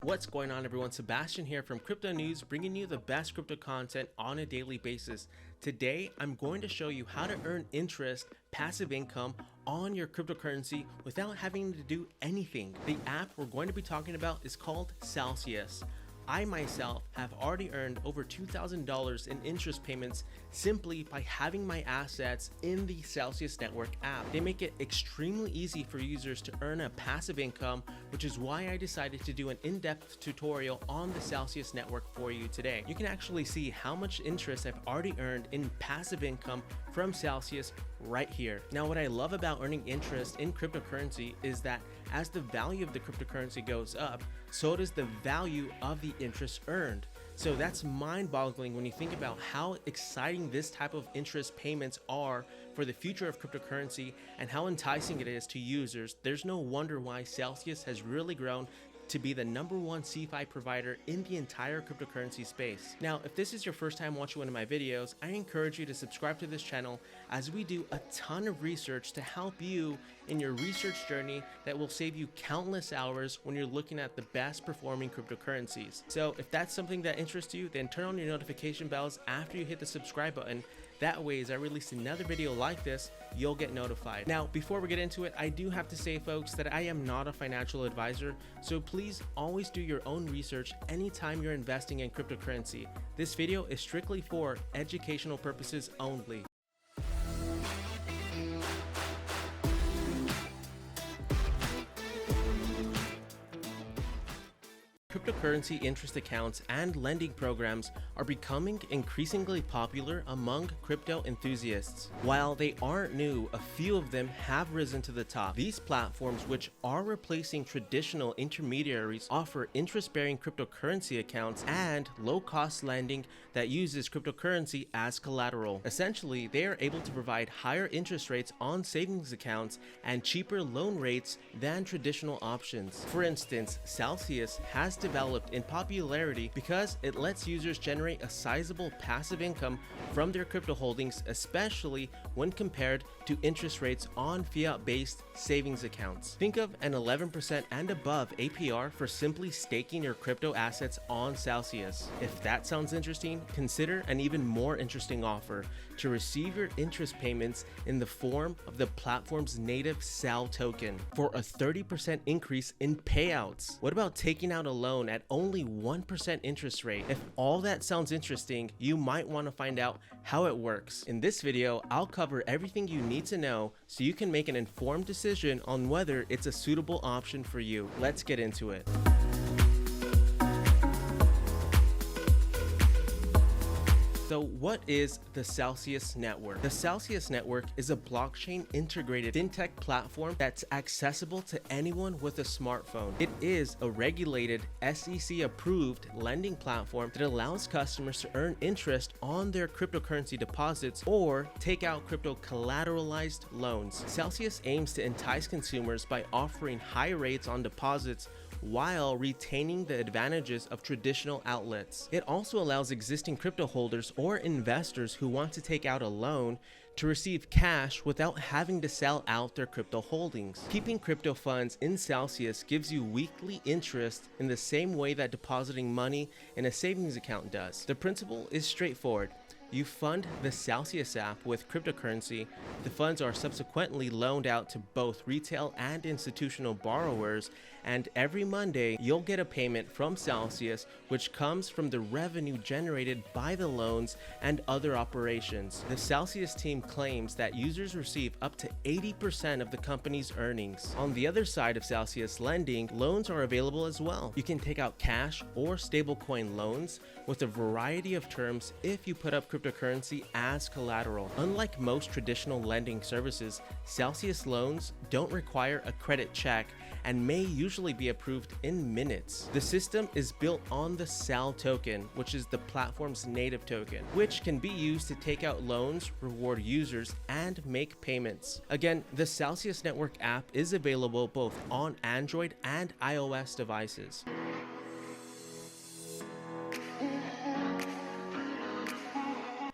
What's going on, everyone? Sebastian here from Crypto News, bringing you the best crypto content on a daily basis. Today, I'm going to show you how to earn interest, passive income on your cryptocurrency without having to do anything. The app we're going to be talking about is called Celsius. I myself have already earned over $2,000 in interest payments simply by having my assets in the Celsius Network app. They make it extremely easy for users to earn a passive income, which is why I decided to do an in-depth tutorial on the Celsius Network for you today. You can actually see how much interest I've already earned in passive income from Celsius right here. Now, what I love about earning interest in cryptocurrency is that as the value of the cryptocurrency goes up, so does the value of the interest earned. So that's mind-boggling when you think about how exciting this type of interest payments are for the future of cryptocurrency and how enticing it is to users. There's no wonder why Celsius has really grown to be the #1 Cefi provider in the entire cryptocurrency space. Now, if this is your first time watching one of my videos, I encourage you to subscribe to this channel as we do a ton of research to help you in your research journey that will save you countless hours when you're looking at the best performing cryptocurrencies. So if that's something that interests you, then turn on your notification bells after you hit the subscribe button. That way, as I release another video like this, you'll get notified. Now, before we get into it, I do have to say, folks, that I am not a financial advisor, so please always do your own research anytime you're investing in cryptocurrency. This video is strictly for educational purposes only. Cryptocurrency interest accounts and lending programs are becoming increasingly popular among crypto enthusiasts. While they aren't new, a few of them have risen to the top. These platforms, which are replacing traditional intermediaries, offer interest-bearing cryptocurrency accounts and low-cost lending that uses cryptocurrency as collateral. Essentially, they are able to provide higher interest rates on savings accounts and cheaper loan rates than traditional options. For instance, Celsius has developed in popularity because it lets users generate a sizable passive income from their crypto holdings, especially when compared to interest rates on fiat-based savings accounts. Think of an 11% and above APR for simply staking your crypto assets on Celsius. If that sounds interesting, consider an even more interesting offer: to receive your interest payments in the form of the platform's native CEL token for a 30% increase in payouts. What about taking out a loan at only 1% interest rate? If all that sounds interesting, you might want to find out how it works. In this video, I'll cover everything you need to know so you can make an informed decision on whether it's a suitable option for you. Let's get into it. So what is the Celsius Network? The Celsius Network is a blockchain integrated fintech platform that's accessible to anyone with a smartphone. It is a regulated SEC approved lending platform that allows customers to earn interest on their cryptocurrency deposits or take out crypto-collateralized loans. Celsius aims to entice consumers by offering high rates on deposits while retaining the advantages of traditional outlets. It also allows existing crypto holders or investors who want to take out a loan to receive cash without having to sell out their crypto holdings. Keeping crypto funds in Celsius gives you weekly interest in the same way that depositing money in a savings account does. The principle is straightforward. You fund the Celsius app with cryptocurrency. The funds are subsequently loaned out to both retail and institutional borrowers, and every Monday you'll get a payment from Celsius, which comes from the revenue generated by the loans and other operations. The Celsius team claims that users receive up to 80% of the company's earnings. On the other side of Celsius lending, loans are available as well. You can take out cash or stablecoin loans with a variety of terms if you put up cryptocurrency as collateral. Unlike most traditional lending services, Celsius loans don't require a credit check and may usually be approved in minutes. The system is built on the CEL token, which is the platform's native token, which can be used to take out loans, reward users, and make payments. Again, the Celsius Network app is available both on Android and iOS devices.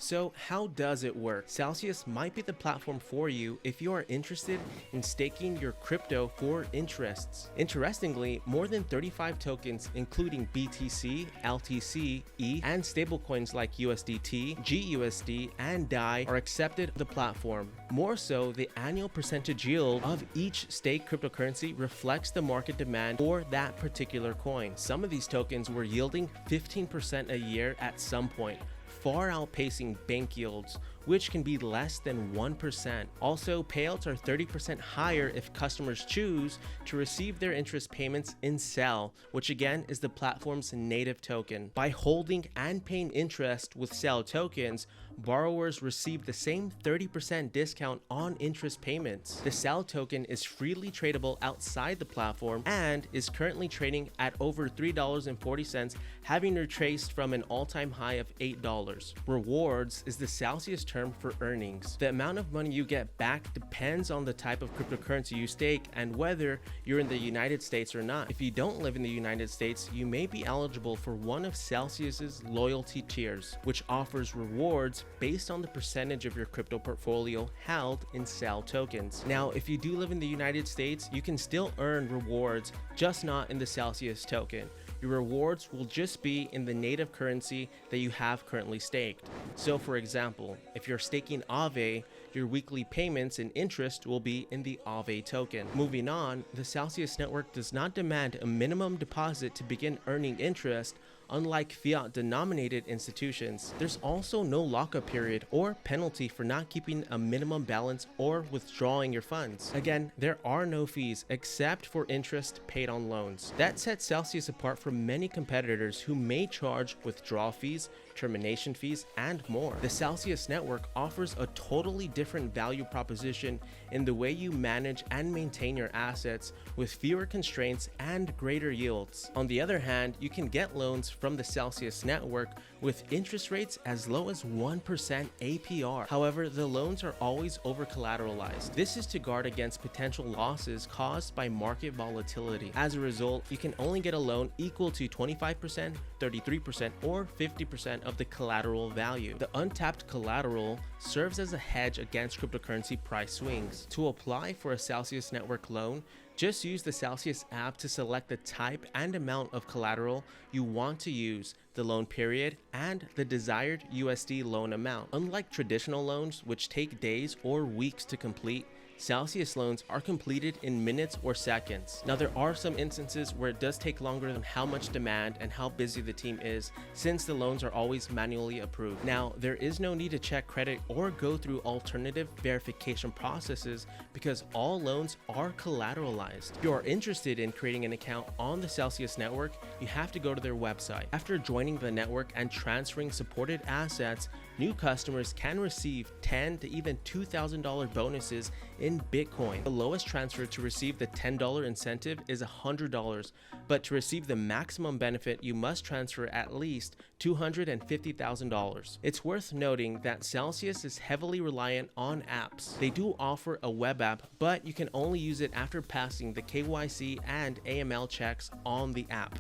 So how does it work? Celsius might be the platform for you if you are interested in staking your crypto for interests. Interestingly, more than 35 tokens including BTC, LTC, ETH, and stablecoins like USDT, GUSD, and DAI are accepted on the platform. More so, the annual percentage yield of each staked cryptocurrency reflects the market demand for that particular coin. Some of these tokens were yielding 15% a year at some point, far outpacing bank yields, which can be less than 1%. Also, payouts are 30% higher if customers choose to receive their interest payments in CEL, which again is the platform's native token. By holding and paying interest with CEL tokens, borrowers receive the same 30% discount on interest payments. The CEL token is freely tradable outside the platform and is currently trading at over $3.40, having retraced from an all-time high of $8. Rewards is the Celsius term for earnings. The amount of money you get back depends on the type of cryptocurrency you stake and whether you're in the United States or not. If you don't live in the United States, you may be eligible for one of Celsius's loyalty tiers, which offers rewards based on the percentage of your crypto portfolio held in CEL tokens. Now, if you do live in the United States, you can still earn rewards, just not in the Celsius token. Your rewards will just be in the native currency that you have currently staked. So for example, if you're staking Aave, your weekly payments and interest will be in the Aave token. Moving on, the Celsius network does not demand a minimum deposit to begin earning interest. Unlike fiat-denominated institutions, there's also no lockup period or penalty for not keeping a minimum balance or withdrawing your funds. Again, there are no fees except for interest paid on loans. That sets Celsius apart from many competitors who may charge withdrawal fees, termination fees, and more. The Celsius network offers a totally different value proposition in the way you manage and maintain your assets with fewer constraints and greater yields. On the other hand, you can get loans from the Celsius network with interest rates as low as 1% APR. However, the loans are always over-collateralized. This is to guard against potential losses caused by market volatility. As a result, you can only get a loan equal to 25%, 33%, or 50% of the collateral value. The untapped collateral serves as a hedge against cryptocurrency price swings. To apply for a Celsius network loan, just use the Celsius app to select the type and amount of collateral you want to use, the loan period, and the desired USD loan amount. Unlike traditional loans, which take days or weeks to complete, Celsius loans are completed in minutes or seconds. Now, there are some instances where it does take longer than how much demand and how busy the team is, since the loans are always manually approved. Now, there is no need to check credit or go through alternative verification processes because all loans are collateralized. If you are interested in creating an account on the Celsius network, you have to go to their website. After joining the network and transferring supported assets, new customers can receive $10,000 to even $2,000 bonuses in Bitcoin. The lowest transfer to receive the $10 incentive is $100, but to receive the maximum benefit, you must transfer at least $250,000. It's worth noting that Celsius is heavily reliant on apps. They do offer a web app, but you can only use it after passing the KYC and AML checks on the app.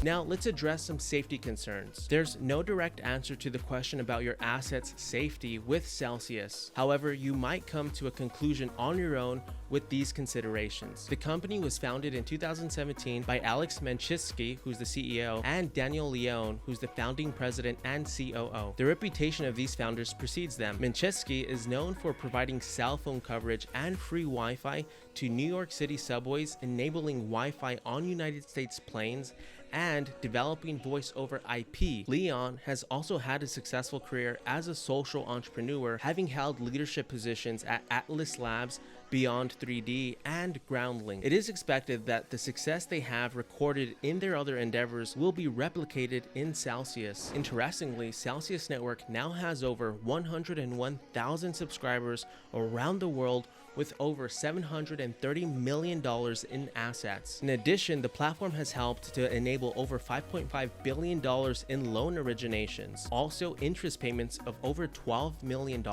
Now, let's address some safety concerns. There's no direct answer to the question about your assets' safety with Celsius. However, you might come to a conclusion on your own with these considerations. The company was founded in 2017 by Alex Menchitsky, who's the CEO, and Daniel Leone, who's the founding president and COO. The reputation of these founders precedes them. Menchitsky is known for providing cell phone coverage and free Wi-Fi to New York City subways, enabling Wi-Fi on United States planes, and developing voice over IP. Leon has also had a successful career as a social entrepreneur, having held leadership positions at Atlas Labs, Beyond 3D, and Groundlink. It is expected that the success they have recorded in their other endeavors will be replicated in Celsius. Interestingly, Celsius Network now has over 101,000 subscribers around the world with over $730 million in assets. In addition, the platform has helped to enable over $5.5 billion in loan originations, also interest payments of over $12 million.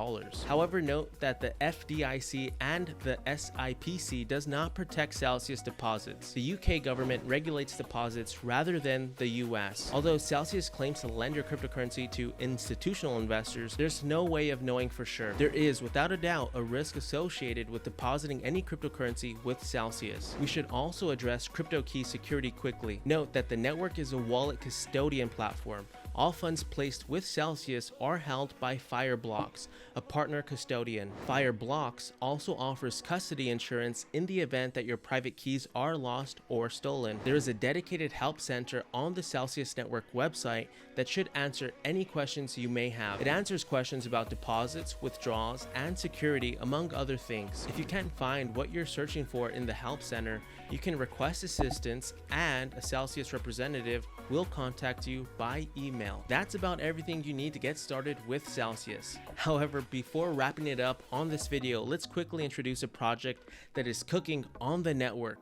However, note that the FDIC and the SIPC does not protect Celsius deposits. The UK government regulates deposits rather than the US. Although Celsius claims to lend your cryptocurrency to institutional investors, there's no way of knowing for sure. There is, without a doubt, a risk associated with depositing any cryptocurrency with Celsius. We should also address crypto key security quickly. Note that the network is a wallet custodian platform. All funds placed with Celsius are held by Fireblocks, a partner custodian. Fireblocks also offers custody insurance in the event that your private keys are lost or stolen. There is a dedicated help center on the Celsius Network website that should answer any questions you may have. It answers questions about deposits, withdrawals, and security, among other things. If you can't find what you're searching for in the help center, you can request assistance and a Celsius representative will contact you by email. That's about everything you need to get started with Celsius. However, before wrapping it up on this video, let's quickly introduce a project that is cooking on the network.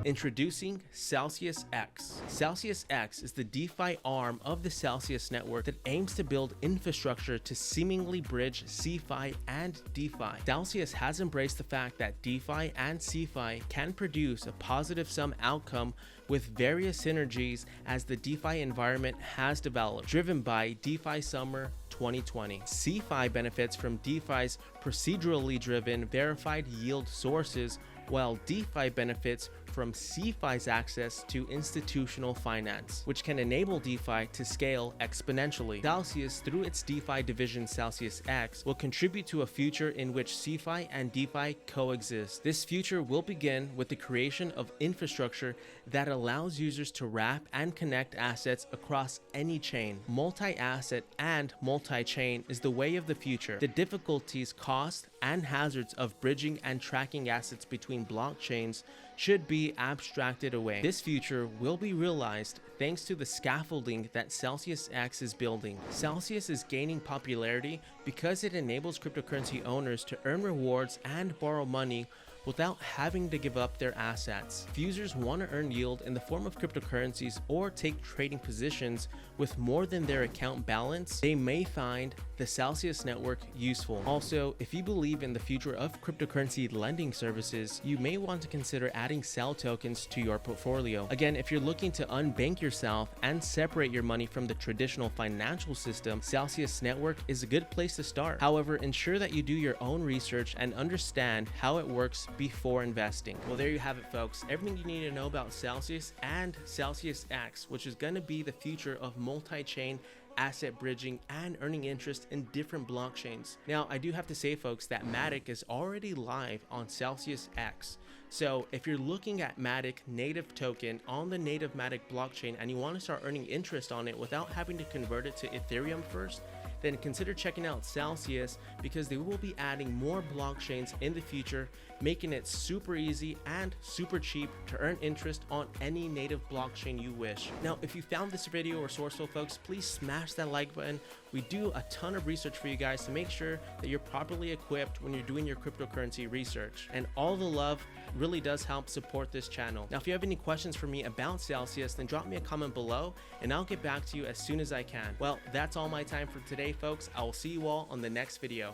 Introducing CelsiusX. CelsiusX is the DeFi arm of the Celsius network that aims to build infrastructure to seemingly bridge Cefi and DeFi. Celsius has embraced the fact that DeFi and Cefi can produce a positive sum outcome with various synergies as the DeFi environment has developed, driven by DeFi Summer 2020. Cefi benefits from DeFi's procedurally driven verified yield sources, while DeFi benefits from Cefi's access to institutional finance, which can enable DeFi to scale exponentially. Celsius, through its DeFi division CelsiusX, will contribute to a future in which Cefi and DeFi coexist. This future will begin with the creation of infrastructure that allows users to wrap and connect assets across any chain. Multi-asset and multi-chain is the way of the future. The difficulties, costs, and hazards of bridging and tracking assets between blockchains should be abstracted away. This future will be realized thanks to the scaffolding that CelsiusX is building. Celsius is gaining popularity because it enables cryptocurrency owners to earn rewards and borrow money without having to give up their assets. If users want to earn yield in the form of cryptocurrencies or take trading positions with more than their account balance, they may find the Celsius network useful. Also, if you believe in the future of cryptocurrency lending services, you may want to consider adding Cel tokens to your portfolio. Again, if you're looking to unbank yourself and separate your money from the traditional financial system, Celsius network is a good place to start. However, ensure that you do your own research and understand how it works before investing. Well, there you have it, folks. Everything you need to know about Celsius and CelsiusX, which is going to be the future of multi-chain asset bridging and earning interest in different blockchains. Now, I do have to say, folks, that Matic is already live on CelsiusX. So if you're looking at Matic native token on the native Matic blockchain and you want to start earning interest on it without having to convert it to Ethereum first, then consider checking out Celsius, because they will be adding more blockchains in the future, making it super easy and super cheap to earn interest on any native blockchain you wish. Now, if you found this video resourceful, folks, please smash that like button. We do a ton of research for you guys to make sure that you're properly equipped when you're doing your cryptocurrency research. And all the love really does help support this channel. Now, if you have any questions for me about Celsius, then drop me a comment below and I'll get back to you as soon as I can. Well, that's all my time for today, folks. I will see you all on the next video.